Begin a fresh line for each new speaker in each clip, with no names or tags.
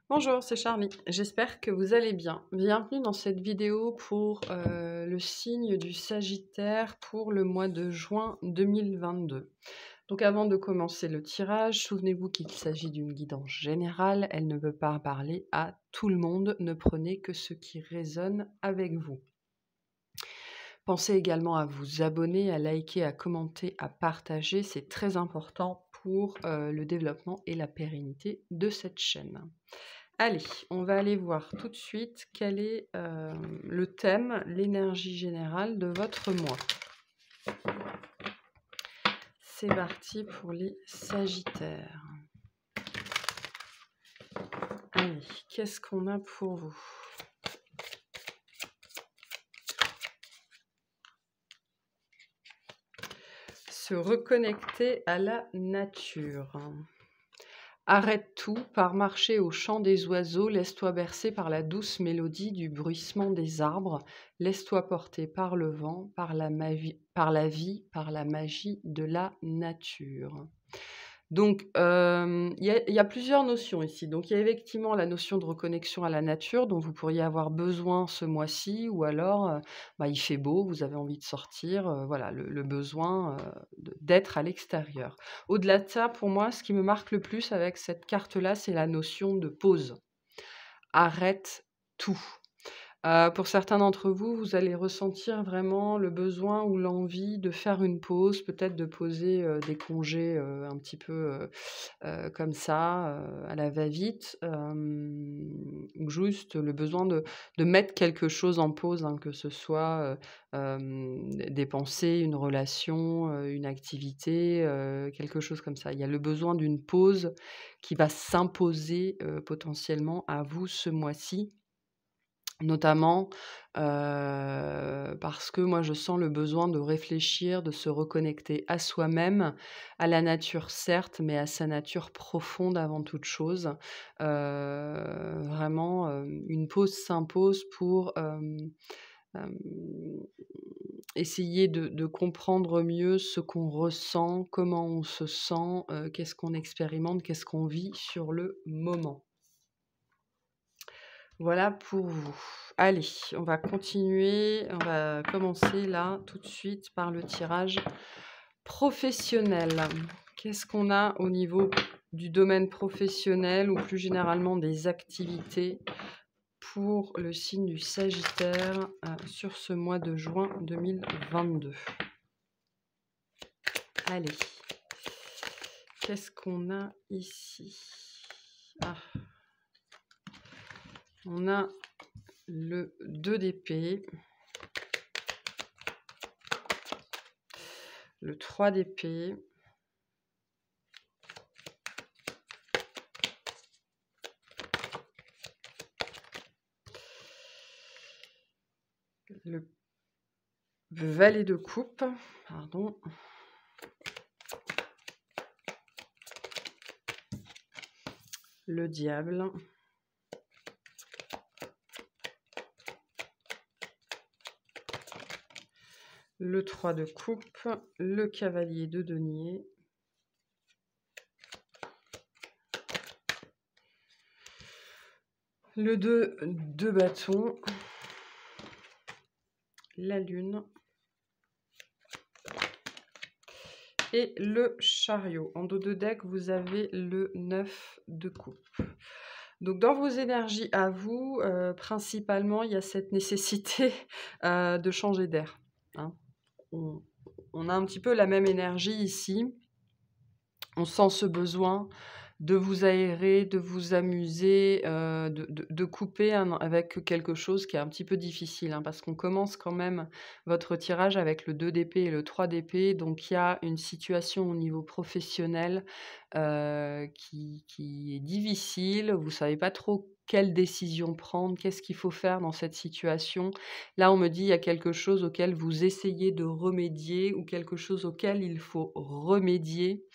Bonjour, c'est Charlie. J'espère que vous allez bien. Bienvenue dans cette vidéo pour le signe du Sagittaire pour le mois de juin 2022. Donc avant de commencer le tirage, souvenez-vous qu'il s'agit d'une guidance générale. Elle ne veut pas parler à tout le monde. Ne prenez que ce qui résonne avec vous. Pensez également à vous abonner, à liker, à commenter, à partager. C'est très important pour le développement et la pérennité de cette chaîne. Allez, on va aller voir tout de suite quel est le thème, l'énergie générale de votre mois. C'est parti pour les Sagittaires. Allez, qu'est-ce qu'on a pour vous? Se reconnecter à la nature. Arrête tout, pars marcher au chant des oiseaux, laisse-toi bercer par la douce mélodie du bruissement des arbres, laisse-toi porter par le vent, par la vie, par la magie de la nature. Donc, il y a plusieurs notions ici. Donc, il y a effectivement la notion de reconnexion à la nature dont vous pourriez avoir besoin ce mois-ci ou alors, il fait beau, vous avez envie de sortir, voilà, le besoin, d'être à l'extérieur. Au-delà de ça, pour moi, ce qui me marque le plus avec cette carte-là, c'est la notion de pause. Arrête tout. Pour certains d'entre vous, vous allez ressentir vraiment le besoin ou l'envie de faire une pause, peut-être de poser, des congés, un petit peu, comme ça, à la va-vite, ou juste le besoin de mettre quelque chose en pause, hein, que ce soit, des pensées, une relation, une activité, quelque chose comme ça. Il y a le besoin d'une pause qui va s'imposer, potentiellement à vous ce mois-ci. Notamment, parce que moi je sens le besoin de réfléchir, de se reconnecter à soi-même, à la nature certes, mais à sa nature profonde avant toute chose. Vraiment, une pause s'impose pour, hem, essayer de comprendre mieux ce qu'on ressent, comment on se sent, qu'est-ce qu'on expérimente, qu'est-ce qu'on vit sur le moment. Voilà pour vous. Allez, on va continuer. On va commencer là, tout de suite, par le tirage professionnel. Qu'est-ce qu'on a au niveau du domaine professionnel ou plus généralement des activités pour le signe du Sagittaire sur ce mois de juin 2022? Allez, qu'est-ce qu'on a ici? On a le 2 d'épée, le 3 d'épée, le valet de coupe, pardon, le diable, le 3 de coupe, le cavalier de denier, le 2 de bâton, la lune et le chariot. En dos de deck, vous avez le 9 de coupe. Donc dans vos énergies à vous, principalement, il y a cette nécessité de changer d'air, hein. On a un petit peu la même énergie ici. On sent ce besoin de vous aérer, de vous amuser, de couper avec quelque chose qui est un petit peu difficile, hein, parce qu'on commence quand même votre tirage avec le 2 d'épée et le 3 d'épée. Donc il y a une situation au niveau professionnel qui est difficile. Vous savez pas trop quelle décision prendre, qu'est-ce qu'il faut faire dans cette situation. Là, on me dit il y a quelque chose auquel vous essayez de remédier ou quelque chose auquel il faut remédier,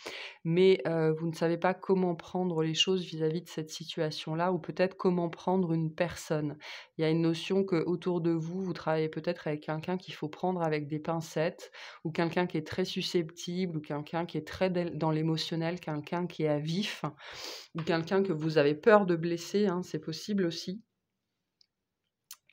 mais vous ne savez pas comment prendre les choses vis-à-vis de cette situation-là ou peut-être comment prendre une personne. Il y a une notion qu'autour de vous, vous travaillez peut-être avec quelqu'un qu'il faut prendre avec des pincettes ou quelqu'un qui est très susceptible ou quelqu'un qui est très dans l'émotionnel, quelqu'un qui est à vif ou quelqu'un que vous avez peur de blesser, hein, c'est possible aussi.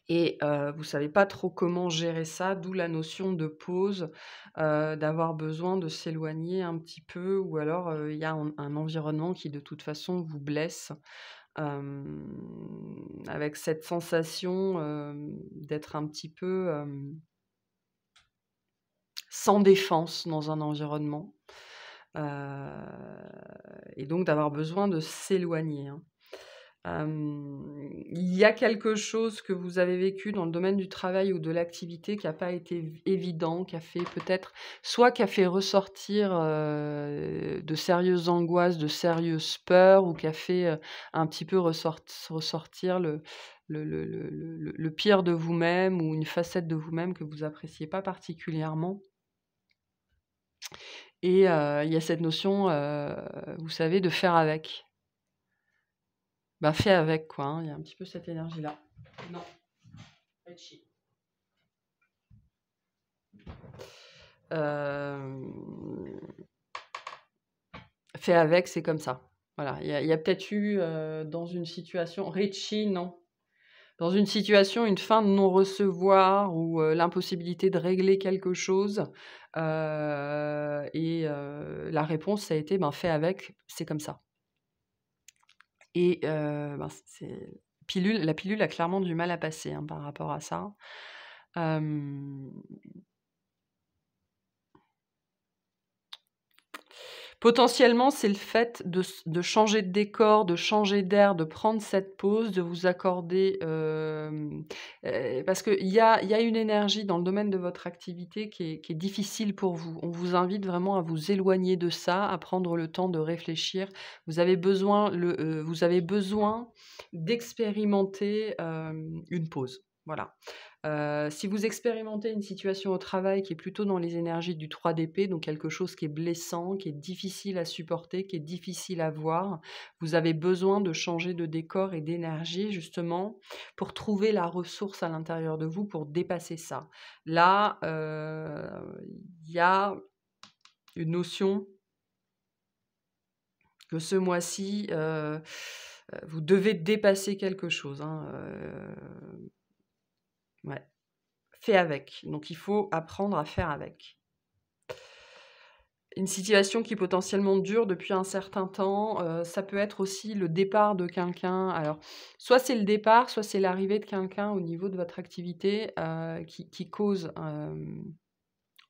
Et vous savez pas trop comment gérer ça, d'où la notion de pause, d'avoir besoin de s'éloigner un petit peu ou alors, il y a un environnement qui de toute façon vous blesse, avec cette sensation, d'être un petit peu, sans défense dans un environnement, heu et donc d'avoir besoin de s'éloigner, hein. Il y a quelque chose que vous avez vécu dans le domaine du travail ou de l'activité qui a pas été évident, qui a fait peut-être soit qui a fait ressortir, de sérieuses angoisses, de sérieuses peurs ou qui a fait, un petit peu ressortir le pire de vous-même ou une facette de vous-même que vous appréciez pas particulièrement et il y a cette notion, vous savez, de faire avec. Bah, fais avec quoi, hein, il y a un petit peu cette énergie-là. Non, Richie. Fais avec, c'est comme ça. Voilà, il y a peut-être eu, dans une situation Richie, non. Dans une situation, une fin de non-recevoir ou, l'impossibilité de régler quelque chose, la réponse ça a été: «Ben, fais avec, c'est comme ça». Et ben, la pilule a clairement du mal à passer, hein, par rapport à ça. Hem Potentiellement, c'est le fait de changer de décor, de changer d'air, de prendre cette pause, de vous accorder, parce qu'il y a une énergie dans le domaine de votre activité qui est difficile pour vous. On vous invite vraiment à vous éloigner de ça, à prendre le temps de réfléchir. Vous avez besoin d'expérimenter, une pause. Voilà. Si vous expérimentez une situation au travail qui est plutôt dans les énergies du 3 d'épée, donc quelque chose qui est blessant, qui est difficile à supporter, qui est difficile à voir, vous avez besoin de changer de décor et d'énergie justement pour trouver la ressource à l'intérieur de vous pour dépasser ça. Là, il y a une notion que ce mois-ci, vous devez dépasser quelque chose, hein, ouais. Fais avec, donc il faut apprendre à faire avec. Une situation qui potentiellement dure depuis un certain temps, ça peut être aussi le départ de quelqu'un. Alors, soit c'est le départ, soit c'est l'arrivée de quelqu'un au niveau de votre activité, qui cause,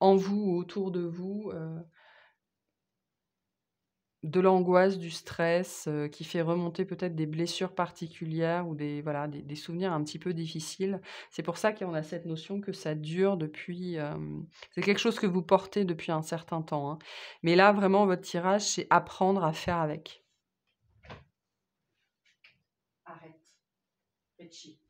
en vous ou autour de vous, de l'angoisse, du stress, qui fait remonter peut-être des blessures particulières ou des souvenirs un petit peu difficiles. C'est pour ça qu'on a cette notion que ça dure depuis, c'est quelque chose que vous portez depuis un certain temps, hein. Mais là, vraiment, votre tirage, c'est apprendre à faire avec. Arrête, Richie.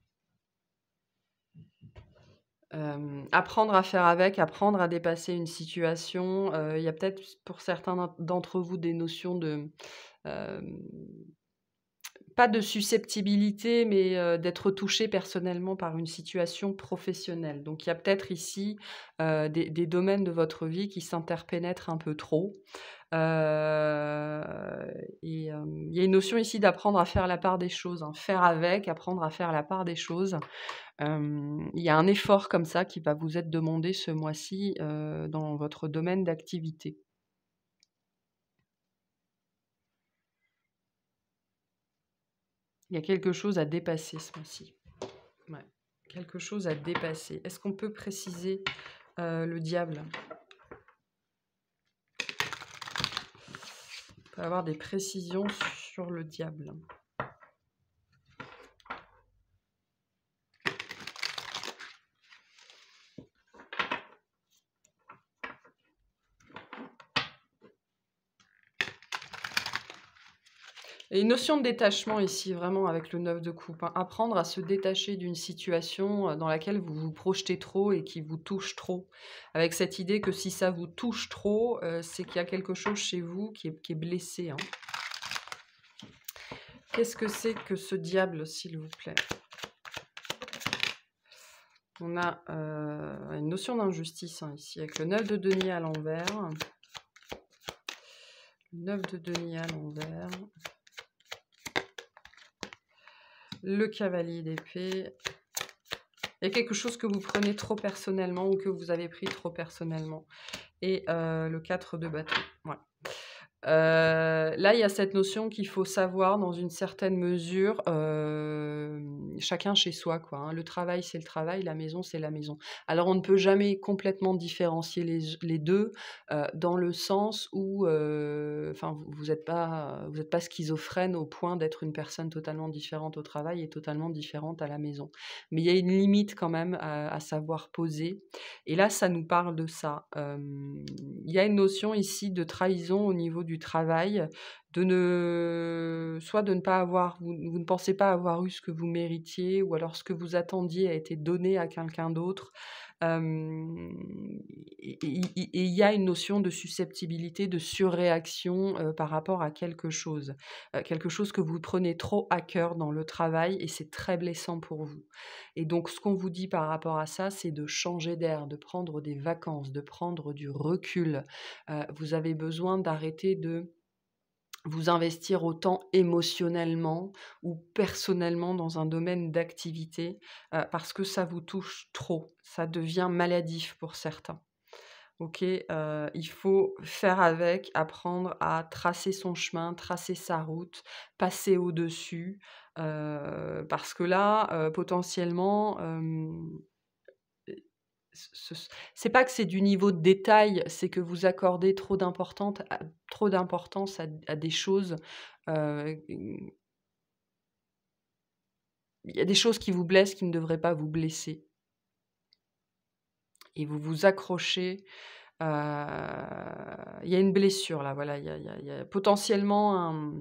Apprendre à faire avec, apprendre à dépasser une situation, il y a peut-être pour certains d'entre vous des notions de, hem pas de susceptibilité, mais d'être touché personnellement par une situation professionnelle. Donc il y a peut-être ici, des domaines de votre vie qui s'interpénètrent un peu trop. Heu il y a une notion ici d'apprendre à faire la part des choses, hein. Faire avec, apprendre à faire la part des choses. Il y a un effort comme ça qui va vous être demandé ce mois-ci, dans votre domaine d'activité. Il y a quelque chose à dépasser ce mois-ci. Ouais, quelque chose à dépasser. Est-ce qu'on peut préciser, le diable? On peut avoir des précisions sur le diable. Et une notion de détachement ici, vraiment avec le 9 de coupe, hein. Apprendre à se détacher d'une situation dans laquelle vous vous projetez trop et qui vous touche trop. Avec cette idée que si ça vous touche trop, c'est qu'il y a quelque chose chez vous qui est blessé, hein. Qu'est-ce que c'est que ce diable, s'il vous plaît? On a une notion d'injustice, hein, ici, avec le 9 de denier à l'envers. Le 9 de denier à l'envers. Le cavalier d'épée. Il y a quelque chose que vous prenez trop personnellement ou que vous avez pris trop personnellement. Et le 4 de bâton. Ouais. Là, il y a cette notion qu'il faut savoir dans une certaine mesure, chacun chez soi, quoi, hein. Le travail, c'est le travail, la maison, c'est la maison. Alors, on ne peut jamais complètement différencier les deux, dans le sens où, enfin, vous n'êtes pas schizophrène au point d'être une personne totalement différente au travail et totalement différente à la maison. Mais il y a une limite quand même à savoir poser. Et là, ça nous parle de ça. Il y a une notion ici de trahison au niveau du travail, soit de ne pas avoir, vous ne pensez pas avoir eu ce que vous méritiez, ou alors ce que vous attendiez a été donné à quelqu'un d'autre. Et il y a une notion de susceptibilité, de surréaction par rapport à quelque chose que vous prenez trop à cœur dans le travail et c'est très blessant pour vous. Et donc, ce qu'on vous dit par rapport à ça, c'est de changer d'air, de prendre des vacances, de prendre du recul. Vous avez besoin d'arrêter de vous investir autant émotionnellement ou personnellement dans un domaine d'activité parce que ça vous touche trop. Ça devient maladif pour certains. Ok, il faut faire avec, apprendre à tracer son chemin, tracer sa route, passer au-dessus, parce que là, potentiellement, c'est pas que c'est du niveau de détail, c'est que vous accordez trop d'importance à des choses. Il y a des choses qui vous blessent qui ne devraient pas vous blesser. Et vous vous accrochez. Il y a une blessure là, voilà. Il y a potentiellement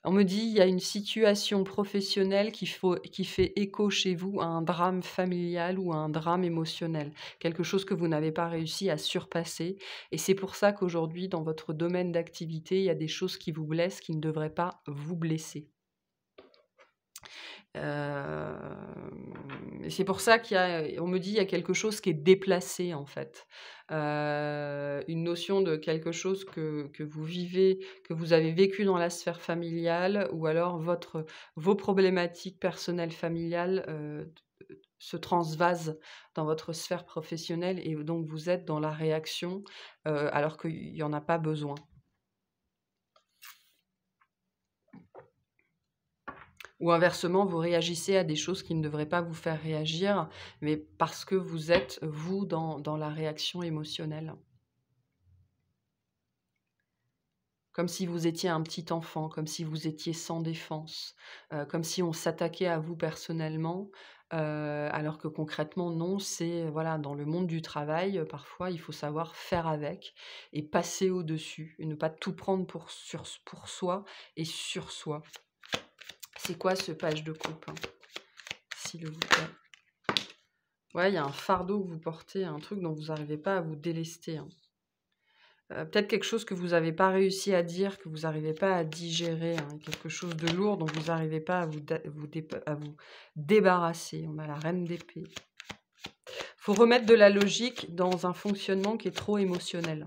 on me dit, il y a une situation professionnelle qui fait écho chez vous à un drame familial ou à un drame émotionnel. Quelque chose que vous n'avez pas réussi à surpasser. Et c'est pour ça qu'aujourd'hui, dans votre domaine d'activité, il y a des choses qui vous blessent qui ne devraient pas vous blesser. Et c'est pour ça on me dit, il y a quelque chose qui est déplacé en fait. Une notion de quelque chose que vous vivez, que vous avez vécu dans la sphère familiale, ou alors vos problématiques personnelles familiales se transvasent dans votre sphère professionnelle et donc vous êtes dans la réaction alors qu'il n'y en a pas besoin. Ou inversement, vous réagissez à des choses qui ne devraient pas vous faire réagir, mais parce que vous êtes, vous, dans la réaction émotionnelle. Comme si vous étiez un petit enfant, comme si vous étiez sans défense, comme si on s'attaquait à vous personnellement, alors que concrètement, non, c'est, voilà, dans le monde du travail, parfois, il faut savoir faire avec et passer au-dessus, et ne pas tout prendre pour soi et sur soi. C'est quoi ce page de coupe, hein, s'il vous plaît? Ouais, il y a un fardeau que vous portez, un truc dont vous n'arrivez pas à vous délester, hein. Peut-être quelque chose que vous n'avez pas réussi à dire, que vous n'arrivez pas à digérer, hein, quelque chose de lourd dont vous n'arrivez pas à vous débarrasser. On a la reine d'épée. Il faut remettre de la logique dans un fonctionnement qui est trop émotionnel.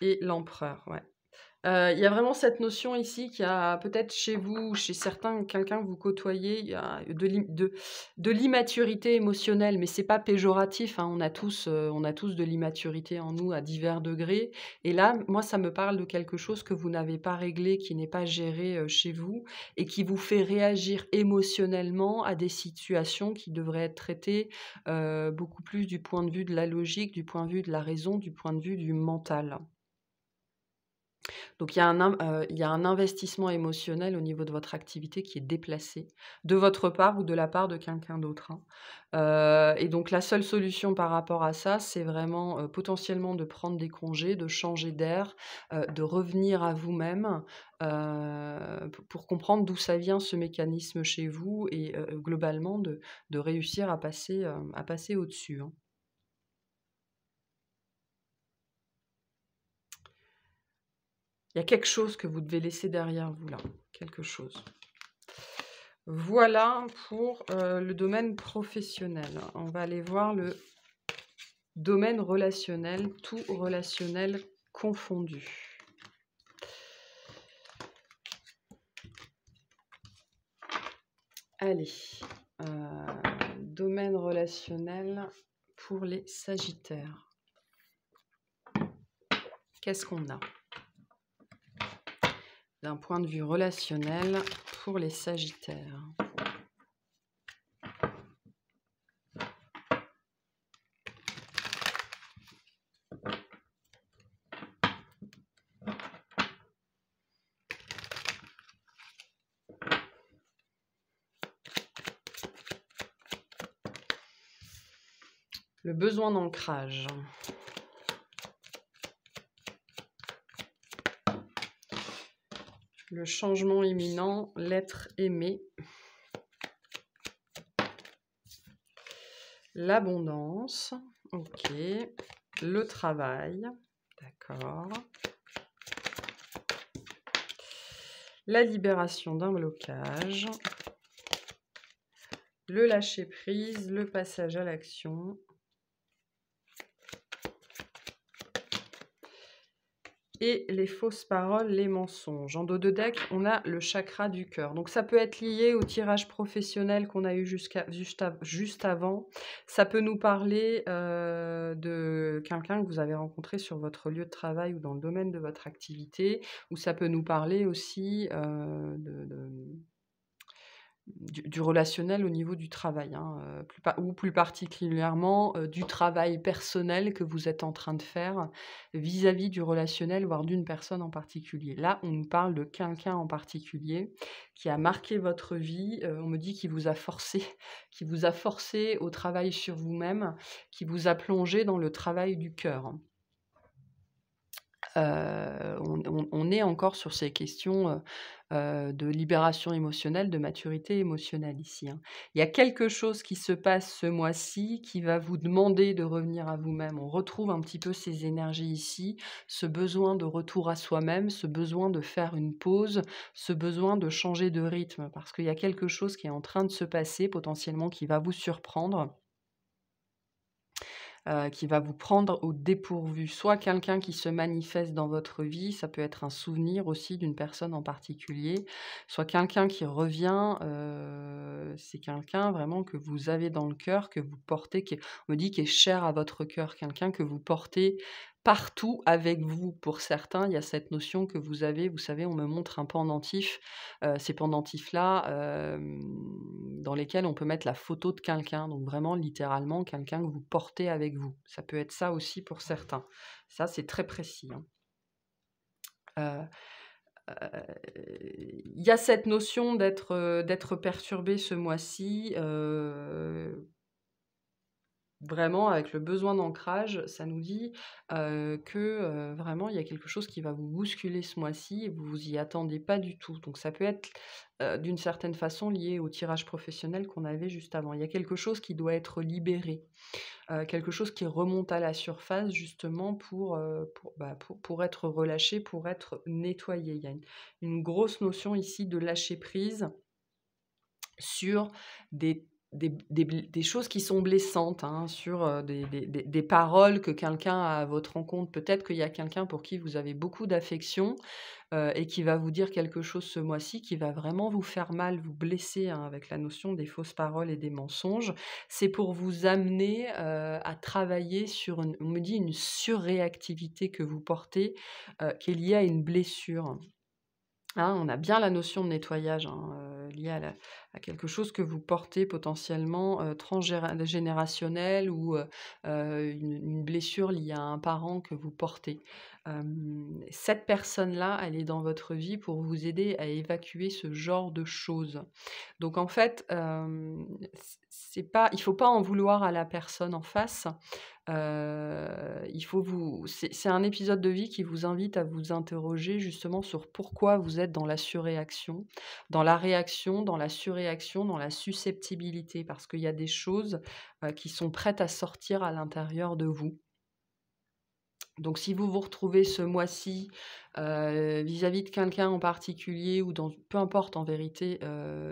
Et l'empereur, ouais. Il y a vraiment cette notion ici qu'il y a peut-être chez vous, chez certains, quelqu'un que vous côtoyez, il y a de l'immaturité émotionnelle, mais c'est pas péjoratif, hein. On a tous de l'immaturité en nous à divers degrés. Et là, moi, ça me parle de quelque chose que vous n'avez pas réglé, qui n'est pas géré chez vous, et qui vous fait réagir émotionnellement à des situations qui devraient être traitées beaucoup plus du point de vue de la logique, du point de vue de la raison, du point de vue du mental. Donc il y a un investissement émotionnel au niveau de votre activité qui est déplacé, de votre part ou de la part de quelqu'un d'autre, hein. Et donc la seule solution par rapport à ça, c'est vraiment, potentiellement de prendre des congés, de changer d'air, de revenir à vous-même, pour comprendre d'où ça vient ce mécanisme chez vous et globalement de réussir à passer au-dessus, hein. Il y a quelque chose que vous devez laisser derrière vous là, quelque chose. Voilà pour, le domaine professionnel. On va aller voir le domaine relationnel, tout relationnel confondu. Allez, domaine relationnel pour les sagittaires. Qu'est-ce qu'on a? D'un point de vue relationnel pour les sagittaires. Le besoin d'ancrage. Le changement imminent, l'être aimé. L'abondance, ok. Le travail, d'accord. La libération d'un blocage. Le lâcher-prise, le passage à l'action. Et les fausses paroles, les mensonges. En dos de deck, on a le chakra du cœur. Donc ça peut être lié au tirage professionnel qu'on a eu juste avant. Ça peut nous parler de quelqu'un que vous avez rencontré sur votre lieu de travail ou dans le domaine de votre activité. Ou ça peut nous parler aussi du relationnel au niveau du travail, hein, ou plus particulièrement du travail personnel que vous êtes en train de faire vis-à-vis du relationnel, voire d'une personne en particulier. Là, on nous parle de quelqu'un en particulier qui a marqué votre vie, on me dit qu'il vous a forcé, qui vous a forcé au travail sur vous-même, qui vous a plongé dans le travail du cœur. On est encore sur ces questions de libération émotionnelle, de maturité émotionnelle ici, hein. Il y a quelque chose qui se passe ce mois-ci qui va vous demander de revenir à vous-même. On retrouve un petit peu ces énergies ici, ce besoin de retour à soi-même, ce besoin de faire une pause, ce besoin de changer de rythme, parce qu'il y a quelque chose qui est en train de se passer, potentiellement qui va vous surprendre. Qui va vous prendre au dépourvu. Soit quelqu'un qui se manifeste dans votre vie, ça peut être un souvenir aussi d'une personne en particulier, soit quelqu'un qui revient, c'est quelqu'un vraiment que vous avez dans le cœur, que vous portez, on me dit qui est cher à votre cœur, quelqu'un que vous portez partout avec vous. Pour certains, il y a cette notion que vous avez, vous savez, on me montre un pendentif, ces pendentifs-là, dans lesquels on peut mettre la photo de quelqu'un, donc vraiment littéralement quelqu'un que vous portez avec vous. Ça peut être ça aussi pour certains. Ça, c'est très précis, hein. Il y a cette notion d'être perturbé ce mois-ci, vraiment avec le besoin d'ancrage. Ça nous dit que vraiment il y a quelque chose qui va vous bousculer ce mois-ci et vous vous y attendez pas du tout. Donc ça peut être d'une certaine façon lié au tirage professionnel qu'on avait juste avant. Il y a quelque chose qui doit être libéré, quelque chose qui remonte à la surface justement pour être relâché, pour être nettoyé. Il y a une grosse notion ici de lâcher prise sur des choses qui sont blessantes, hein, sur des paroles que quelqu'un a à votre rencontre. Peut-être qu'il y a quelqu'un pour qui vous avez beaucoup d'affection et qui va vous dire quelque chose ce mois-ci qui va vraiment vous faire mal, vous blesser, hein, avec la notion des fausses paroles et des mensonges. C'est pour vous amener à travailler sur, on me dit, une surréactivité que vous portez qui est liée à une blessure. Hein, on a bien la notion de nettoyage, hein, liée à quelque chose que vous portez potentiellement transgénérationnel ou une blessure liée à un parent que vous portez. Cette personne-là, elle est dans votre vie pour vous aider à évacuer ce genre de choses. Donc en fait, c'est pas il faut pas en vouloir à la personne en face. Il faut vous c'est un épisode de vie qui vous invite à vous interroger justement sur pourquoi vous êtes dans la surréaction, dans la réaction, dans la surréaction, dans la susceptibilité. Parce qu'il y a des choses, qui sont prêtes à sortir à l'intérieur de vous. Donc si vous vous retrouvez ce mois-ci, vis-à-vis de quelqu'un en particulier ou dans peu importe en vérité,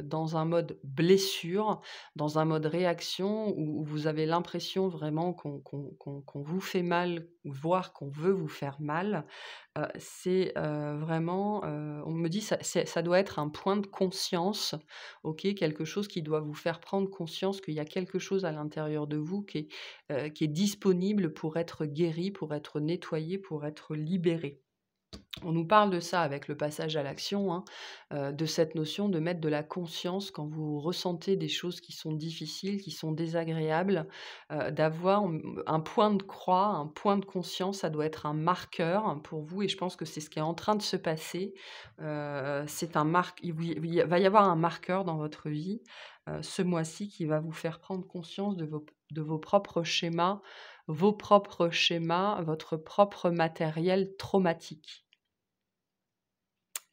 dans un mode blessure, dans un mode réaction où vous avez l'impression vraiment qu'on vous fait mal, voire qu'on veut vous faire mal, c'est, vraiment, on me dit ça doit être un point de conscience, OK? Quelque chose qui doit vous faire prendre conscience qu'il y a quelque chose à l'intérieur de vous qui est disponible pour être guéri, pour être nettoyé, pour être libéré. On nous parle de ça avec le passage à l'action, hein, de cette notion de mettre de la conscience quand vous ressentez des choses qui sont difficiles, qui sont désagréables, d'avoir, un point de croix, un point de conscience, ça doit être un marqueur pour vous et je pense que c'est ce qui est en train de se passer. C'est un marque il va y avoir un marqueur dans votre vie, ce mois-ci qui va vous faire prendre conscience de vos propres schémas, votre propre matériel traumatique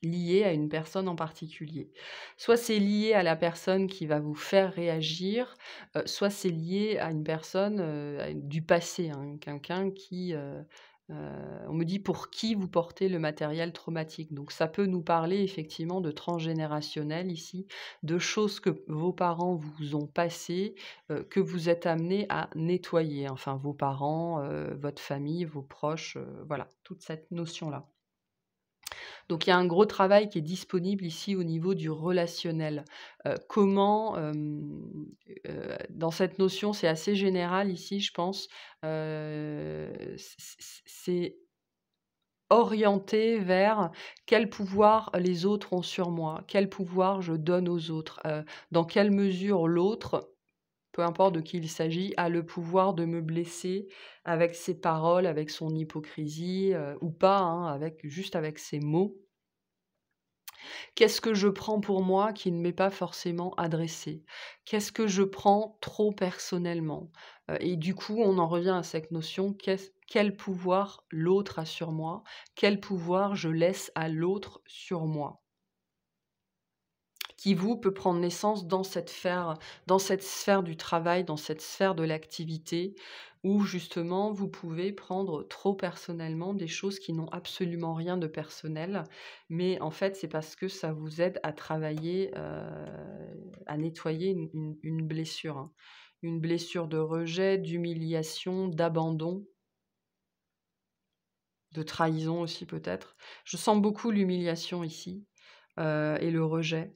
lié à une personne en particulier. Soit c'est lié à la personne qui va vous faire réagir, soit c'est lié à une personne, du passé, hein, quelqu'un qui, on me dit pour qui vous portez le matériel traumatique. Donc ça peut nous parler effectivement de transgénérationnel ici, de choses que vos parents vous ont passées, que vous êtes amenés à nettoyer. Enfin vos parents, votre famille, vos proches, voilà, toute cette notion-là. Donc il y a un gros travail qui est disponible ici au niveau du relationnel. Comment, dans cette notion, c'est assez général ici, je pense, c'est orienté vers quel pouvoir les autres ont sur moi, quel pouvoir je donne aux autres, dans quelle mesure l'autre, peu importe de qui il s'agit, a le pouvoir de me blesser avec ses paroles, avec son hypocrisie, ou pas, hein, juste avec ses mots. Qu'est-ce que je prends pour moi qui ne m'est pas forcément adressé? Qu'est-ce que je prends trop personnellement? Et du coup, on en revient à cette notion, quel pouvoir l'autre a sur moi? Quel pouvoir je laisse à l'autre sur moi? Qui vous peut prendre naissance dans cette sphère du travail, dans cette sphère de l'activité, où justement vous pouvez prendre trop personnellement des choses qui n'ont absolument rien de personnel, mais en fait c'est parce que ça vous aide à travailler, à nettoyer une blessure, hein. Une blessure de rejet, d'humiliation, d'abandon, de trahison aussi peut-être. Je sens beaucoup l'humiliation ici, et le rejet.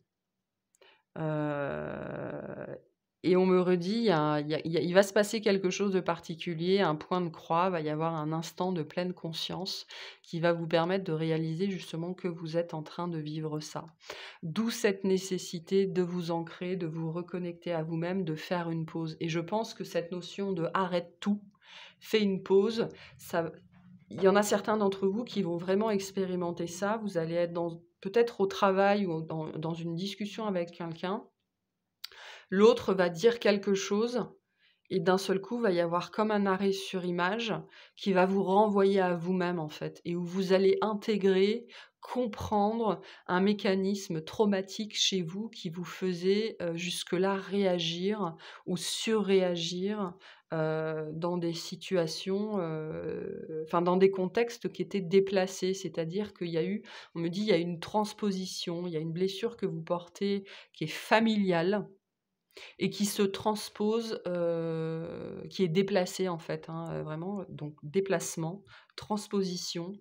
Heu et on me redit, il va se passer quelque chose de particulier, un point de croix, va y avoir un instant de pleine conscience qui va vous permettre de réaliser justement que vous êtes en train de vivre ça. D'où cette nécessité de vous ancrer, de vous reconnecter à vous-même, de faire une pause et je pense que cette notion de «arrête tout, fais une pause», ça il y en a certains d'entre vous qui vont vraiment expérimenter ça. Vous allez être peut-être au travail ou dans une discussion avec quelqu'un. L'autre va dire quelque chose et d'un seul coup, va y avoir comme un arrêt sur image qui va vous renvoyer à vous-même, en fait, et où vous allez intégrer, comprendre un mécanisme traumatique chez vous qui vous faisait, jusque-là réagir ou surréagir, dans des situations, enfin, dans des contextes qui étaient déplacés. C'est-à-dire qu'il y a eu on me dit: «Il y a une transposition, il y a une blessure que vous portez qui est familiale» et qui se transpose, qui est déplacé en fait, hein, vraiment, donc déplacement, transposition,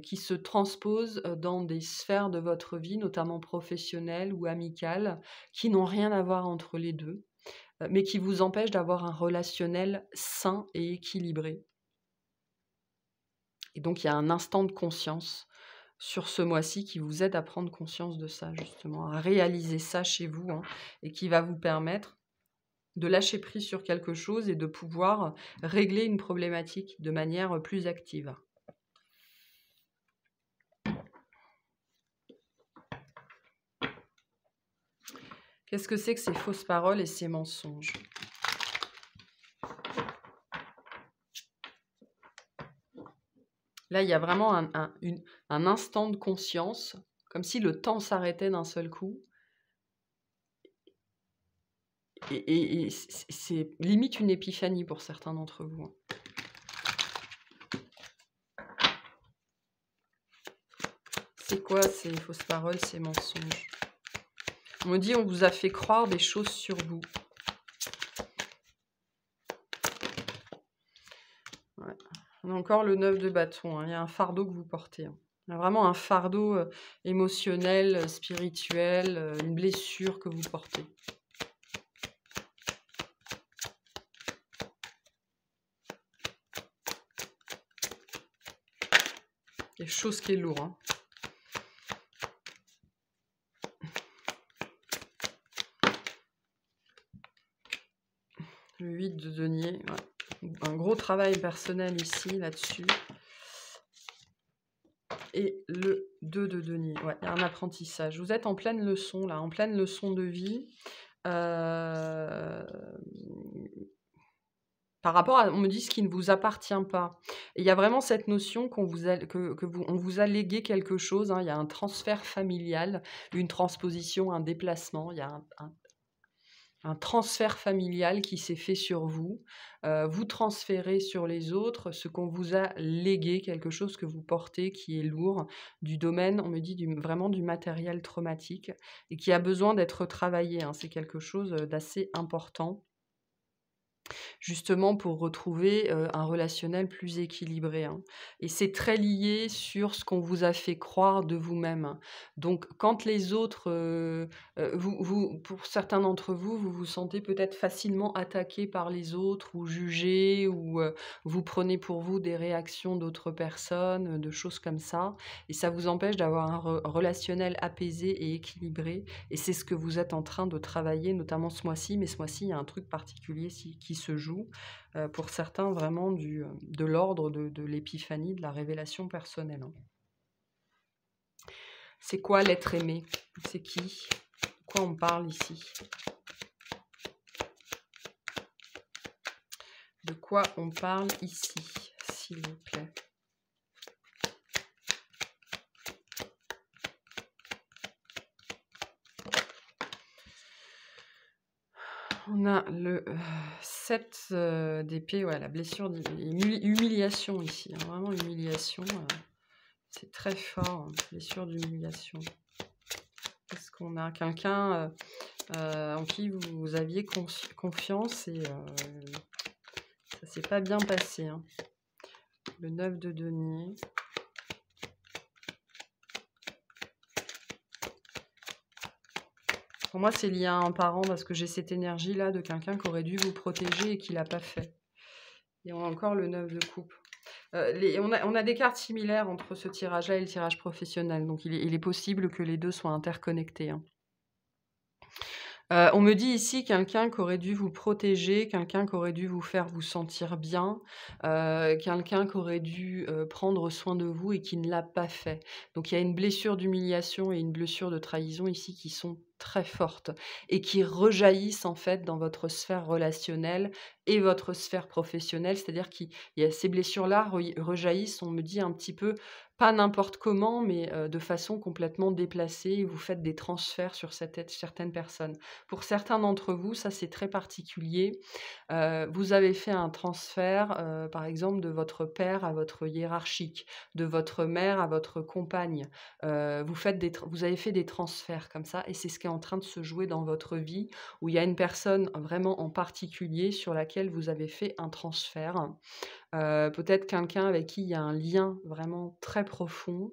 qui se transpose, dans des sphères de votre vie, notamment professionnelles ou amicales, qui n'ont rien à voir entre les 2, mais qui vous empêchent d'avoir un relationnel sain et équilibré. Et donc il y a un instant de conscience sur ce mois-ci qui vous aide à prendre conscience de ça justement, à réaliser ça chez vous, hein, et qui va vous permettre de lâcher prise sur quelque chose et de pouvoir régler une problématique de manière plus active. Qu'est-ce que c'est que ces fausses paroles et ces mensonges? Là, il y a vraiment un instant de conscience, comme si le temps s'arrêtait d'un seul coup. Et c'est limite une épiphanie pour certains d'entre vous, hein. C'est quoi ces fausses paroles, ces mensonges? On me dit on vous a fait croire des choses sur vous. Ouais. On a encore le 9 de bâton, hein. Il y a un fardeau que vous portez, hein. Il y a vraiment un fardeau émotionnel, spirituel, une blessure que vous portez. Quelque chose qui est lourd, hein. Le 8 de denier, ouais. Un gros travail personnel ici, là-dessus. Et le 2 de denier, ouais, il y a un apprentissage. Vous êtes en pleine leçon, là, en pleine leçon de vie. Par rapport à, on me dit, ce qui ne vous appartient pas. Et il y a vraiment cette notion qu'on vous a, on vous a légué quelque chose, hein. Il y a un transfert familial, une transposition, un déplacement. Il y a un transfert familial qui s'est fait sur vous. Vous transférez sur les autres ce qu'on vous a légué, quelque chose que vous portez qui est lourd, du domaine, on me dit, vraiment du matériel traumatique, et qui a besoin d'être travaillé, hein. C'est quelque chose d'assez important, justement pour retrouver un relationnel plus équilibré, hein. Et c'est très lié sur ce qu'on vous a fait croire de vous-même. Donc quand les autres, pour certains d'entre vous, vous vous sentez peut-être facilement attaqué par les autres ou jugé, ou vous prenez pour vous des réactions d'autres personnes, de choses comme ça, et ça vous empêche d'avoir un relationnel apaisé et équilibré. Et c'est ce que vous êtes en train de travailler, notamment ce mois-ci. Mais ce mois-ci, il y a un truc particulier qui se joue, pour certains vraiment de l'ordre de l'épiphanie, de la révélation personnelle, hein. C'est quoi l'être aimé? C'est qui? De quoi on parle ici? De quoi on parle ici, s'il vous plaît? On a le 7 d'épée, ouais, la blessure, humiliation ici, hein, vraiment humiliation. C'est très fort, hein, blessure d'humiliation. Est-ce qu'on a quelqu'un en qui vous aviez confiance et ça s'est pas bien passé, hein. Le 9 de denier. Pour moi, c'est lié à un parent, parce que j'ai cette énergie-là de quelqu'un qui aurait dû vous protéger et qui l'a pas fait. Et on a encore le 9 de coupe. On a des cartes similaires entre ce tirage-là et le tirage professionnel. Donc, il est possible que les deux soient interconnectés, hein. On me dit ici quelqu'un qui aurait dû vous protéger, quelqu'un qui aurait dû vous faire vous sentir bien, quelqu'un qui aurait dû prendre soin de vous et qui ne l'a pas fait. Donc il y a une blessure d'humiliation et une blessure de trahison ici qui sont très fortes et qui rejaillissent en fait dans votre sphère relationnelle et votre sphère professionnelle. C'est-à-dire qu'il y a ces blessures-là rejaillissent, on me dit un petit peu, pas n'importe comment, mais de façon complètement déplacée. Vous faites des transferts sur certaines personnes. Pour certains d'entre vous, ça c'est très particulier. Vous avez fait un transfert, par exemple, de votre père à votre hiérarchique, de votre mère à votre compagne. Vous avez fait des transferts comme ça, et c'est ce qui est en train de se jouer dans votre vie, où il y a une personne vraiment en particulier sur laquelle vous avez fait un transfert. Peut-être quelqu'un avec qui il y a un lien vraiment très profond,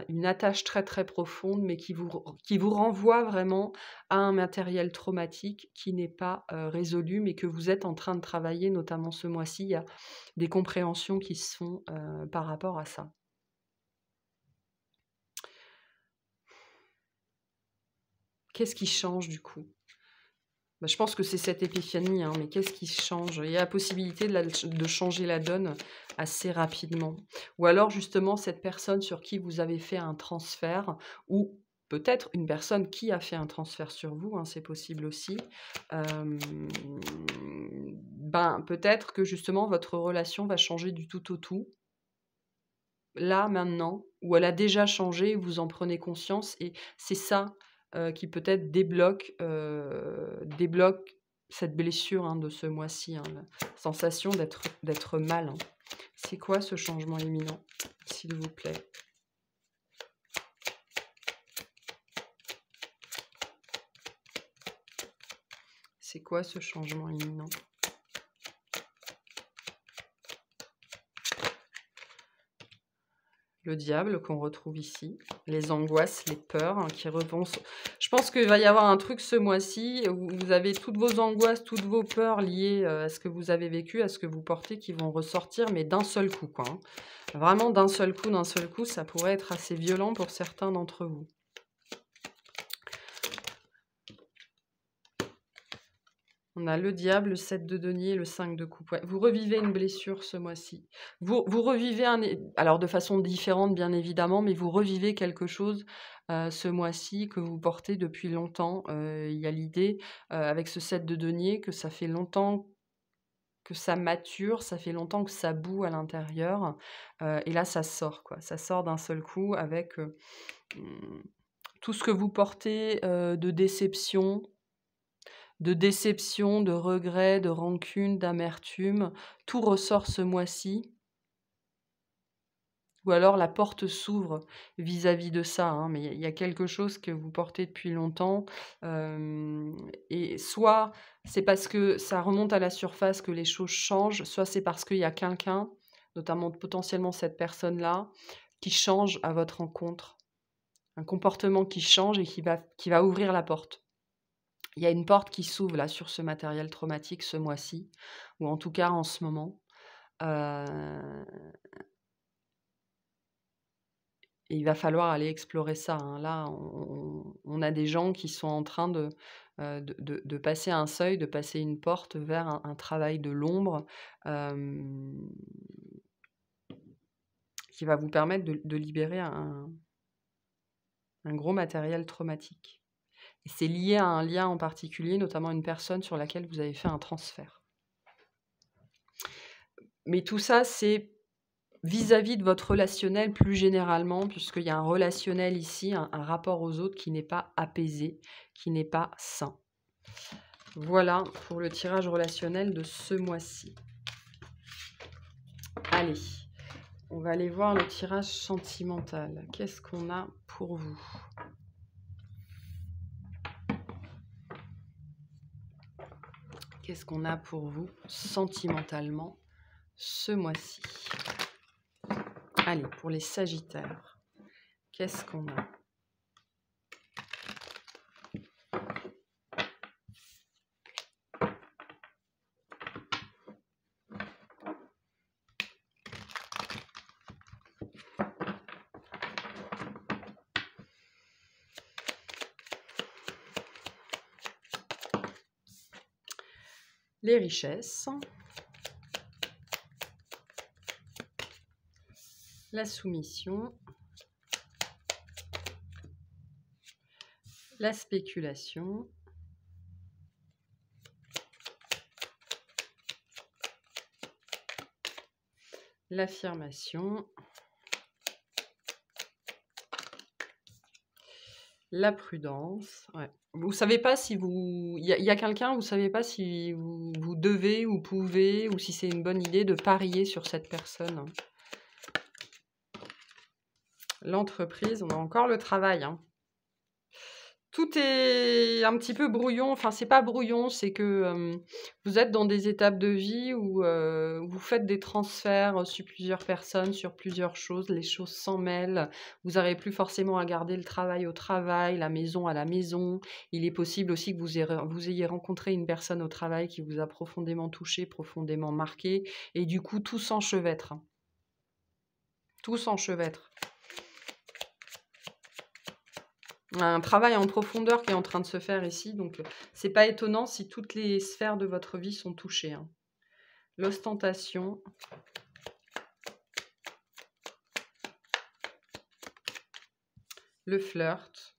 une attache très, très profonde, mais qui vous renvoie vraiment à un matériel traumatique qui n'est pas résolu, mais que vous êtes en train de travailler, notamment ce mois-ci. Il y a des compréhensions qui se font par rapport à ça. Qu'est-ce qui change du coup? Je pense que c'est cette épiphanie, hein, mais qu'est-ce qui change? Il y a la possibilité de changer la donne assez rapidement. Ou alors justement cette personne sur qui vous avez fait un transfert, ou peut-être une personne qui a fait un transfert sur vous, hein, c'est possible aussi, ben, peut-être que justement votre relation va changer du tout au tout, là, maintenant, ou elle a déjà changé, vous en prenez conscience et c'est ça, qui peut-être débloque cette blessure, hein, de ce mois-ci, hein, la sensation d'être mal, hein. C'est quoi ce changement imminent, s'il vous plaît? C'est quoi ce changement imminent? Le diable qu'on retrouve ici, les angoisses, les peurs, hein, qui revont. Je pense qu'il va y avoir un truc ce mois-ci où vous avez toutes vos angoisses, toutes vos peurs liées à ce que vous avez vécu, à ce que vous portez, qui vont ressortir, mais d'un seul coup, quoi, hein. Vraiment d'un seul coup, ça pourrait être assez violent pour certains d'entre vous. On a le diable, le 7 de denier, le 5 de coupe. Ouais, vous revivez une blessure ce mois-ci. Vous revivez alors de façon différente bien évidemment, mais vous revivez quelque chose ce mois-ci que vous portez depuis longtemps. Il y a l'idée avec ce 7 de denier que ça fait longtemps que ça mature, ça fait longtemps que ça bout à l'intérieur. Et là, ça sort, quoi. Ça sort d'un seul coup avec tout ce que vous portez de déception, de regrets, de rancune, d'amertume, tout ressort ce mois-ci. Ou alors la porte s'ouvre vis-à-vis de ça, hein, mais il y a quelque chose que vous portez depuis longtemps, et soit c'est parce que ça remonte à la surface que les choses changent, soit c'est parce qu'il y a quelqu'un, notamment potentiellement cette personne-là, qui change à votre rencontre. Un comportement qui change et qui va ouvrir la porte. Il y a une porte qui s'ouvre là sur ce matériel traumatique ce mois-ci, ou en tout cas en ce moment. Et il va falloir aller explorer ça, hein. Là, on a des gens qui sont en train de passer un seuil, de passer une porte vers un travail de l'ombre, qui va vous permettre de libérer un gros matériel traumatique. Et c'est lié à un lien en particulier, notamment une personne sur laquelle vous avez fait un transfert. Mais tout ça, c'est vis-à-vis de votre relationnel plus généralement, puisqu'il y a un relationnel ici, un rapport aux autres qui n'est pas apaisé, qui n'est pas sain. Voilà pour le tirage relationnel de ce mois-ci. Allez, on va aller voir le tirage sentimental. Qu'est-ce qu'on a pour vous ? Qu'est-ce qu'on a pour vous sentimentalement ce mois-ci ? Allez, pour les Sagittaires, qu'est-ce qu'on a ? Les richesses, la soumission, la spéculation, l'affirmation, la prudence. Ouais. Vous savez pas si vous... Il y a quelqu'un, vous savez pas si vous devez ou pouvez, ou si c'est une bonne idée de parier sur cette personne. L'entreprise, on a encore le travail, hein. Tout est un petit peu brouillon, enfin c'est pas brouillon, c'est que vous êtes dans des étapes de vie où vous faites des transferts sur plusieurs personnes, sur plusieurs choses, les choses s'en mêlent, vous n'arrivez plus forcément à garder le travail au travail, la maison à la maison. Il est possible aussi que vous ayez rencontré une personne au travail qui vous a profondément touché, profondément marqué, et du coup tout s'enchevêtre. Tout s'enchevêtre. Un travail en profondeur qui est en train de se faire ici, donc c'est pas étonnant si toutes les sphères de votre vie sont touchées, hein. L'ostentation, le flirt,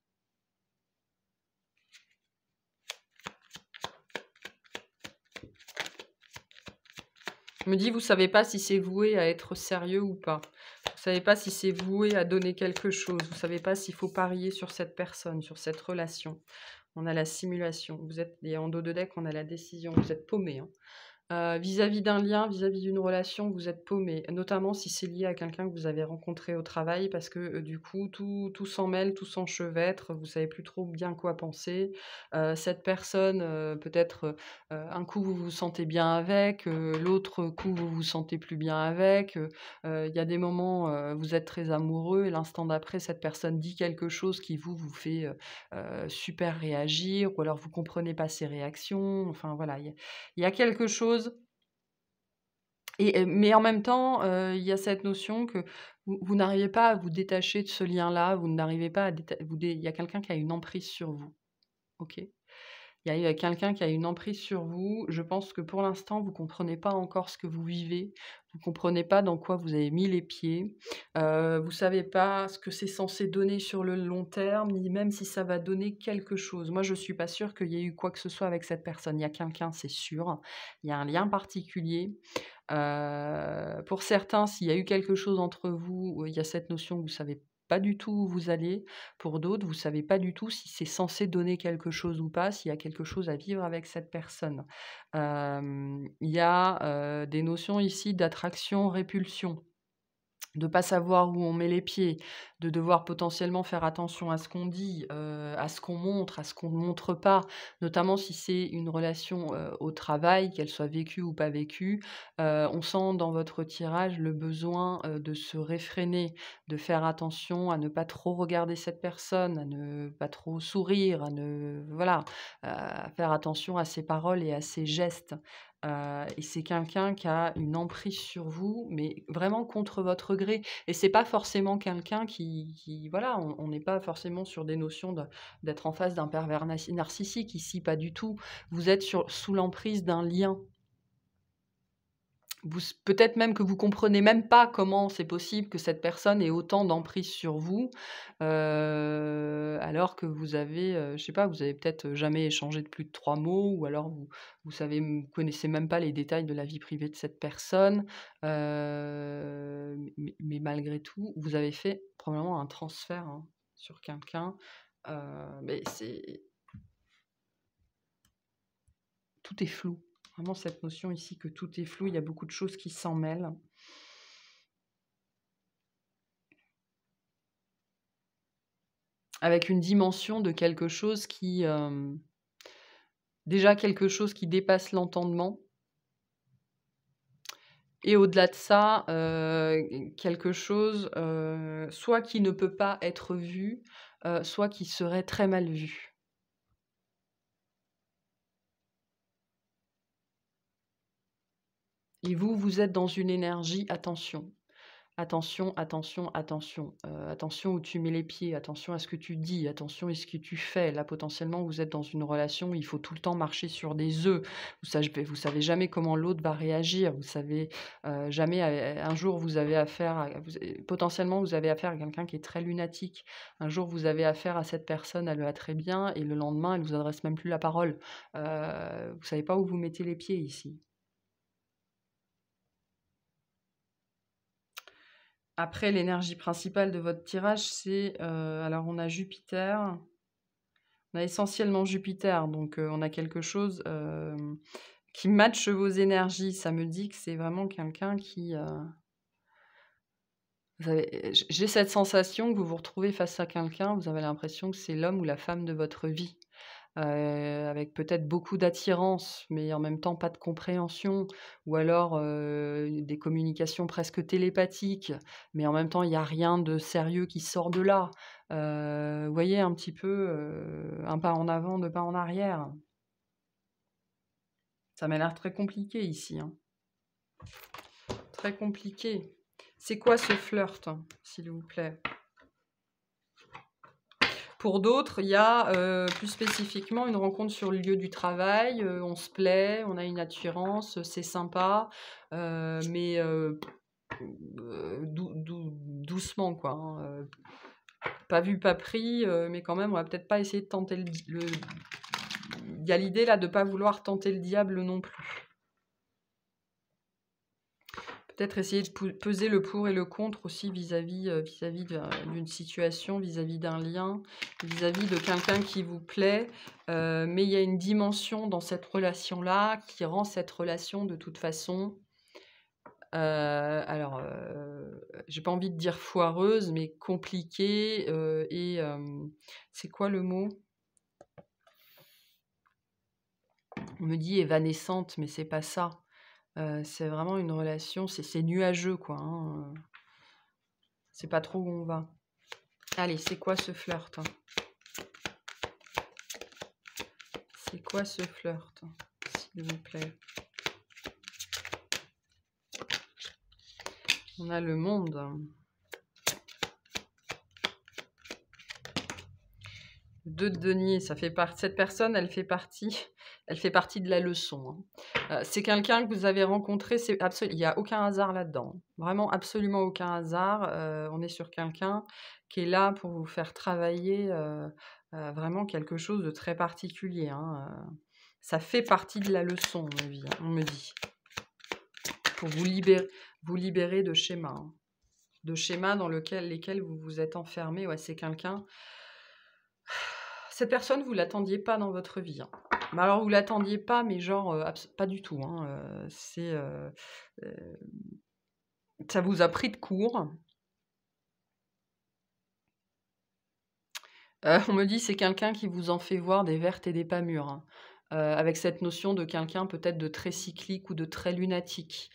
Je me dis, vous savez pas si c'est voué à être sérieux ou pas. Vous savez pas si c'est voué à donner quelque chose. Vous savez pas s'il faut parier sur cette personne, sur cette relation. On a la simulation. Vous êtes, et en dos de deck, on a la décision. Vous êtes paumé, hein. Vis-à-vis d'un lien, vis-à-vis d'une relation, vous êtes paumé, notamment si c'est lié à quelqu'un que vous avez rencontré au travail, parce que du coup, tout s'en mêle, tout s'enchevêtre, vous savez plus trop bien quoi penser. Cette personne, peut-être un coup vous vous sentez bien avec, l'autre coup vous vous sentez plus bien avec. Il y a des moments, vous êtes très amoureux et l'instant d'après, cette personne dit quelque chose qui vous fait super réagir, ou alors vous comprenez pas ses réactions. Enfin voilà, il y a quelque chose, mais en même temps, il y a cette notion que vous n'arrivez pas à vous détacher de ce lien-là, vous n'arrivez pas à il y a quelqu'un qui a une emprise sur vous, OK? Il y a quelqu'un qui a une emprise sur vous. Je pense que pour l'instant, vous comprenez pas encore ce que vous vivez. Vous comprenez pas dans quoi vous avez mis les pieds. Vous savez pas ce que c'est censé donner sur le long terme, ni même si ça va donner quelque chose. Moi, je suis pas sûre qu'il y ait eu quoi que ce soit avec cette personne. Il y a quelqu'un, c'est sûr. Il y a un lien particulier. Pour certains, s'il y a eu quelque chose entre vous, il y a cette notion que vous savez pas du tout où vous allez. Pour d'autres, vous savez pas du tout si c'est censé donner quelque chose ou pas, s'il y a quelque chose à vivre avec cette personne. Il y a, des notions ici d'attraction-répulsion. De pas savoir où on met les pieds, de devoir potentiellement faire attention à ce qu'on dit, à ce qu'on montre, à ce qu'on ne montre pas, notamment si c'est une relation, au travail, qu'elle soit vécue ou pas vécue. On sent dans votre tirage le besoin, de se réfréner, de faire attention à ne pas trop regarder cette personne, à ne pas trop sourire, à ne voilà, à faire attention à ses paroles et à ses gestes. Et c'est quelqu'un qui a une emprise sur vous, mais vraiment contre votre gré. Et c'est pas forcément quelqu'un qui voilà, on n'est pas forcément sur des notions d'être en face d'un pervers narcissique ici, pas du tout. Vous êtes sous l'emprise d'un lien. Peut-être même que vous comprenez même pas comment c'est possible que cette personne ait autant d'emprise sur vous, alors que vous avez, je sais pas, vous avez peut-être jamais échangé de plus de 3 mots, ou alors vous connaissez même pas les détails de la vie privée de cette personne, mais malgré tout, vous avez fait probablement un transfert, hein, sur quelqu'un, mais tout est flou. Vraiment cette notion ici que tout est flou, il y a beaucoup de choses qui s'en mêlent. Avec une dimension de quelque chose qui, déjà quelque chose qui dépasse l'entendement, et au-delà de ça, quelque chose, soit qui ne peut pas être vu, soit qui serait très mal vu. Et vous êtes dans une énergie attention. Attention, attention, attention. Attention où tu mets les pieds, attention à ce que tu dis, attention à ce que tu fais. Là, potentiellement, vous êtes dans une relation où il faut tout le temps marcher sur des œufs. Vous savez jamais comment l'autre va réagir. Vous savez jamais. Un jour, vous avez affaire potentiellement, vous avez affaire à quelqu'un qui est très lunatique. Un jour, vous avez affaire à cette personne, elle va très bien, et le lendemain, elle vous adresse même plus la parole. Vous savez pas où vous mettez les pieds ici. Après, l'énergie principale de votre tirage, c'est, alors on a Jupiter, on a essentiellement Jupiter, donc on a quelque chose, qui matche vos énergies. Ça me dit que c'est vraiment quelqu'un qui, j'ai cette sensation que vous vous retrouvez face à quelqu'un, vous avez l'impression que c'est l'homme ou la femme de votre vie. Avec peut-être beaucoup d'attirance, mais en même temps pas de compréhension, ou alors, des communications presque télépathiques, mais en même temps il y a rien de sérieux qui sort de là. Vous voyez un petit peu, un pas en avant, 2 pas en arrière. Ça m'a l'air très compliqué ici, hein. Très compliqué. C'est quoi ce flirt, s'il vous plaît? Pour d'autres, il y a, plus spécifiquement une rencontre sur le lieu du travail, on se plaît, on a une attirance, c'est sympa, mais doucement quoi, hein, pas vu, pas pris, mais quand même on va peut-être pas essayer de tenter il y a l'idée là de pas vouloir tenter le diable non plus. peut-être essayer de peser le pour et le contre aussi vis-à-vis d'une situation, vis-à-vis d'un lien, vis-à-vis de quelqu'un qui vous plaît. Mais il y a une dimension dans cette relation-là qui rend cette relation de toute façon, alors, j'ai pas envie de dire foireuse, mais compliquée, et c'est quoi le mot? On me dit évanescente, mais c'est pas ça. C'est vraiment une relation, c'est nuageux, quoi, hein, c'est pas trop où on va. Allez, c'est quoi ce flirt? C'est quoi ce flirt, s'il vous plaît? On a le monde. 2 de denier, ça fait partie. Cette personne, elle fait partie de la leçon, hein. C'est quelqu'un que vous avez rencontré, il n'y a aucun hasard là-dedans. Vraiment absolument aucun hasard. On est sur quelqu'un qui est là pour vous faire travailler, vraiment quelque chose de très particulier, hein. Ça fait partie de la leçon, on me dit. Pour vous libérer de schémas, hein. De schémas dans lesquels vous vous êtes enfermé. Ouais, c'est quelqu'un. Cette personne, vous l'attendiez pas dans votre vie, hein. Mais alors, vous l'attendiez pas, mais genre, pas du tout, hein. Ça vous a pris de court. On me dit, c'est quelqu'un qui vous en fait voir des vertes et des pas mûres, hein. Avec cette notion de quelqu'un peut-être de très cyclique ou de très lunatique.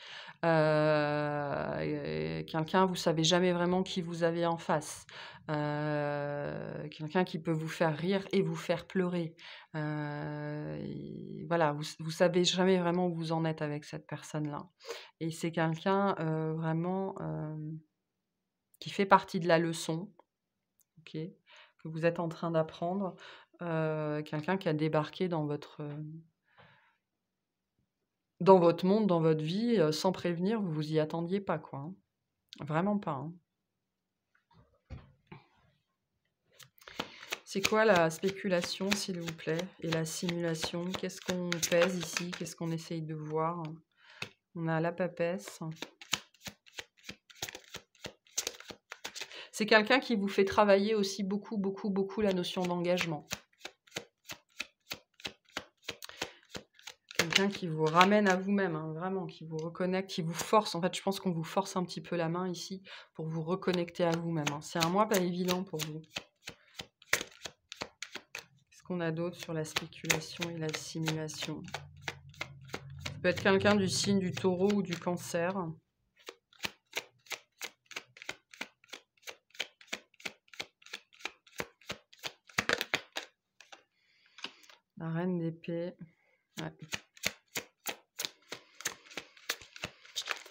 Quelqu'un, vous savez jamais vraiment qui vous avez en face. Quelqu'un qui peut vous faire rire et vous faire pleurer. Voilà, vous savez jamais vraiment où vous en êtes avec cette personne-là. Et c'est quelqu'un, vraiment, qui fait partie de la leçon, OK, que vous êtes en train d'apprendre. Quelqu'un qui a débarqué dans votre monde, dans votre vie, sans prévenir, vous vous y attendiez pas, quoi, hein. Vraiment pas, hein. C'est quoi la spéculation, s'il vous plaît, et la simulation? Qu'est-ce qu'on pèse ici? Qu'est-ce qu'on essaye de voir? On a la papesse. C'est quelqu'un qui vous fait travailler aussi beaucoup, beaucoup, beaucoup la notion d'engagement. Quelqu'un qui vous ramène à vous-même, hein, vraiment, qui vous reconnecte, qui vous force. En fait, je pense qu'on vous force un petit peu la main ici pour vous reconnecter à vous-même, hein. C'est un mois pas évident pour vous. Qu'est-ce qu'on a d'autre sur la spéculation et la simulation? Ça peut être quelqu'un du signe du taureau ou du cancer. La reine d'épée. Ouais.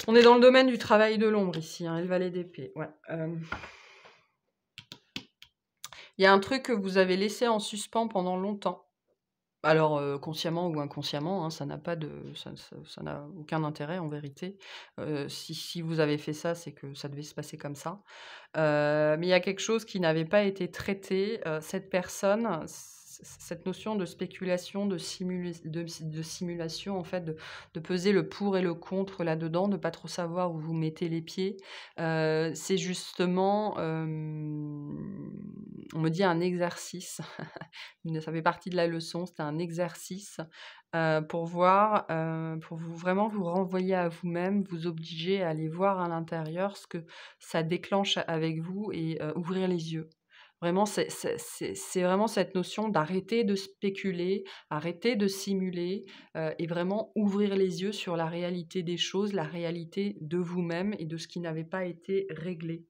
On est dans le domaine du travail de l'ombre ici, hein, et le valet d'épée. Ouais. Il y a un truc que vous avez laissé en suspens pendant longtemps. Alors, consciemment ou inconsciemment, hein, ça n'a aucun intérêt en vérité. Si vous avez fait ça, c'est que ça devait se passer comme ça. Mais il y a quelque chose qui n'avait pas été traité. Cette personne, cette notion de spéculation, de simulation, en fait, de peser le pour et le contre là-dedans, de pas trop savoir où vous mettez les pieds, c'est justement, on me dit un exercice. Ça fait partie de la leçon, c'était un exercice, pour voir, pour vraiment vous renvoyer à vous-même, vous obliger à aller voir à l'intérieur ce que ça déclenche avec vous et ouvrir les yeux. Vraiment, c'est vraiment cette notion d'arrêter de spéculer, arrêter de simuler, et vraiment ouvrir les yeux sur la réalité des choses, la réalité de vous-même et de ce qui n'avait pas été réglé,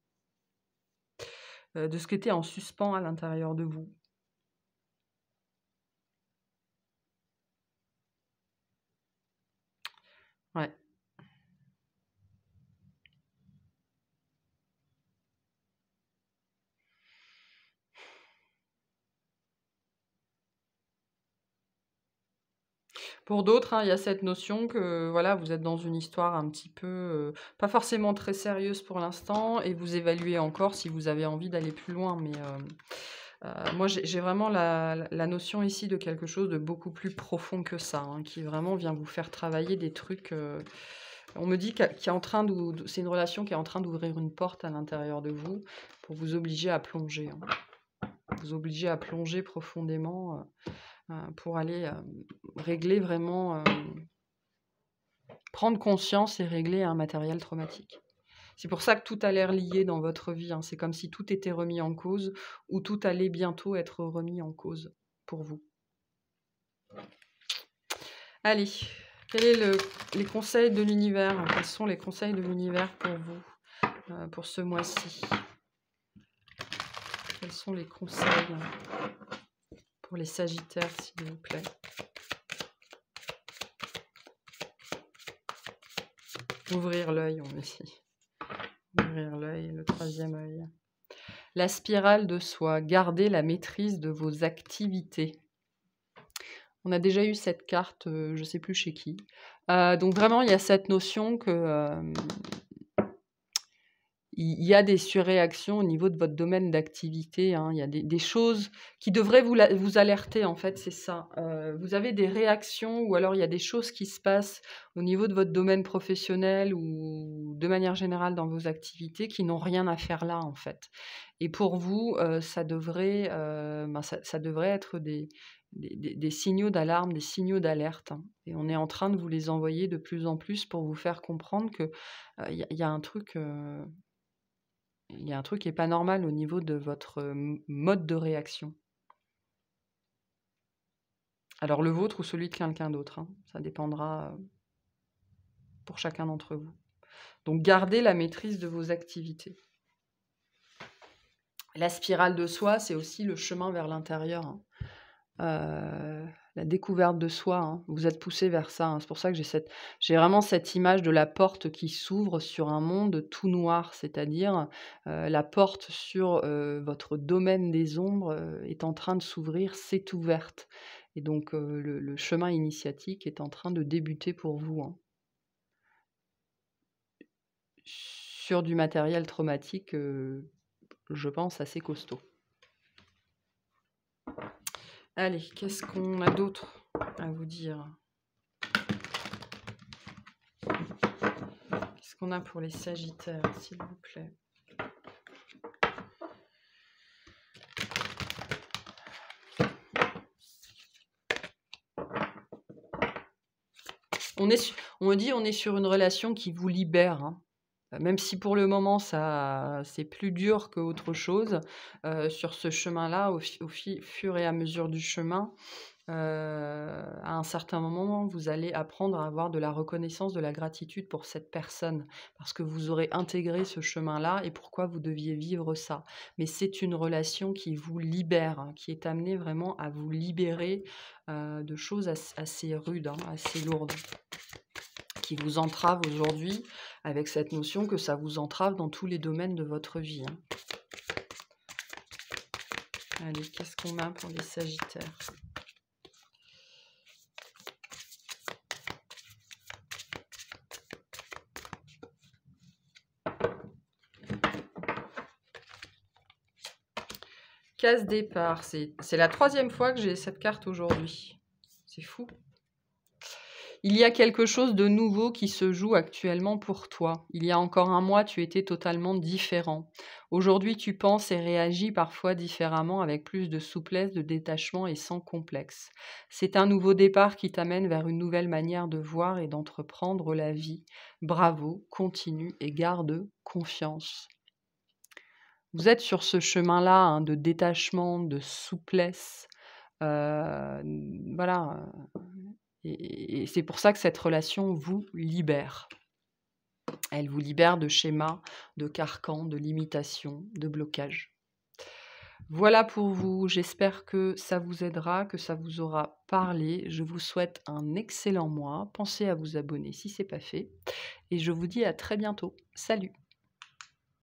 de ce qui était en suspens à l'intérieur de vous. Ouais. Pour d'autres, hein, il y a cette notion que, voilà, vous êtes dans une histoire un petit peu, pas forcément très sérieuse pour l'instant et vous évaluez encore si vous avez envie d'aller plus loin. Mais, moi, j'ai vraiment la notion ici de quelque chose de beaucoup plus profond que ça, hein, qui vraiment vient vous faire travailler des trucs, On me dit c'est une relation qui est en train d'ouvrir une porte à l'intérieur de vous pour vous obliger à plonger. Vous obliger à plonger profondément pour aller régler vraiment, prendre conscience et régler un matériel traumatique. C'est pour ça que tout a l'air lié dans votre vie. C'est comme si tout était remis en cause ou tout allait bientôt être remis en cause pour vous. Allez, quels sont les conseils de l'univers? Quels sont les conseils de l'univers pour vous, pour ce mois-ci? Quels sont les conseils pour les Sagittaires, s'il vous plaît? Ouvrir l'œil, on me dit. Ouvrir l'œil, le troisième œil. La spirale de soi. Gardez la maîtrise de vos activités. On a déjà eu cette carte, je ne sais plus chez qui. Donc vraiment, il y a cette notion que il y a des surréactions au niveau de votre domaine d'activité. Il y a des choses qui devraient vous alerter, en fait, c'est ça. Vous avez des réactions ou alors il y a des choses qui se passent au niveau de votre domaine professionnel ou de manière générale dans vos activités qui n'ont rien à faire là, en fait. Et pour vous, ça devrait être des signaux d'alarme, des signaux d'alerte. Et on est en train de vous les envoyer de plus en plus pour vous faire comprendre que il y a un truc... il y a un truc qui n'est pas normal au niveau de votre mode de réaction. Alors le vôtre ou celui de quelqu'un d'autre, ça dépendra pour chacun d'entre vous. Donc gardez la maîtrise de vos activités. La spirale de soi, c'est aussi le chemin vers l'intérieur. La découverte de soi, vous êtes poussé vers ça. C'est pour ça que j'ai vraiment cette image de la porte qui s'ouvre sur un monde tout noir, c'est-à-dire la porte sur votre domaine des ombres est en train de s'ouvrir, c'est ouverte. Et donc le chemin initiatique est en train de débuter pour vous. Sur du matériel traumatique, je pense assez costaud. Allez, qu'est-ce qu'on a d'autre à vous dire? Qu'est-ce qu'on a pour les Sagittaires, s'il vous plaît? On me dit on est sur une relation qui vous libère. Même si pour le moment, c'est plus dur qu'autre chose, sur ce chemin-là, au fur et à mesure du chemin, à un certain moment, vous allez apprendre à avoir de la reconnaissance, de la gratitude pour cette personne, parce que vous aurez intégré ce chemin-là et pourquoi vous deviez vivre ça. Mais c'est une relation qui vous libère, qui est amenée vraiment à vous libérer de choses assez rudes, assez lourdes, qui vous entravent aujourd'hui, avec cette notion que ça vous entrave dans tous les domaines de votre vie. Allez, qu'est-ce qu'on a pour les Sagittaires? Case départ, c'est la 3e fois que j'ai cette carte aujourd'hui. C'est fou. Il y a quelque chose de nouveau qui se joue actuellement pour toi. Il y a encore un mois, tu étais totalement différent. Aujourd'hui, tu penses et réagis parfois différemment, avec plus de souplesse, de détachement et sans complexe. C'est un nouveau départ qui t'amène vers une nouvelle manière de voir et d'entreprendre la vie. Bravo, continue et garde confiance. Vous êtes sur ce chemin-là de détachement, de souplesse. Voilà. Et c'est pour ça que cette relation vous libère. Elle vous libère de schémas, de carcans, de limitations, de blocages. Voilà pour vous. J'espère que ça vous aidera, que ça vous aura parlé. Je vous souhaite un excellent mois. Pensez à vous abonner si ce n'est pas fait. Et je vous dis à très bientôt. Salut!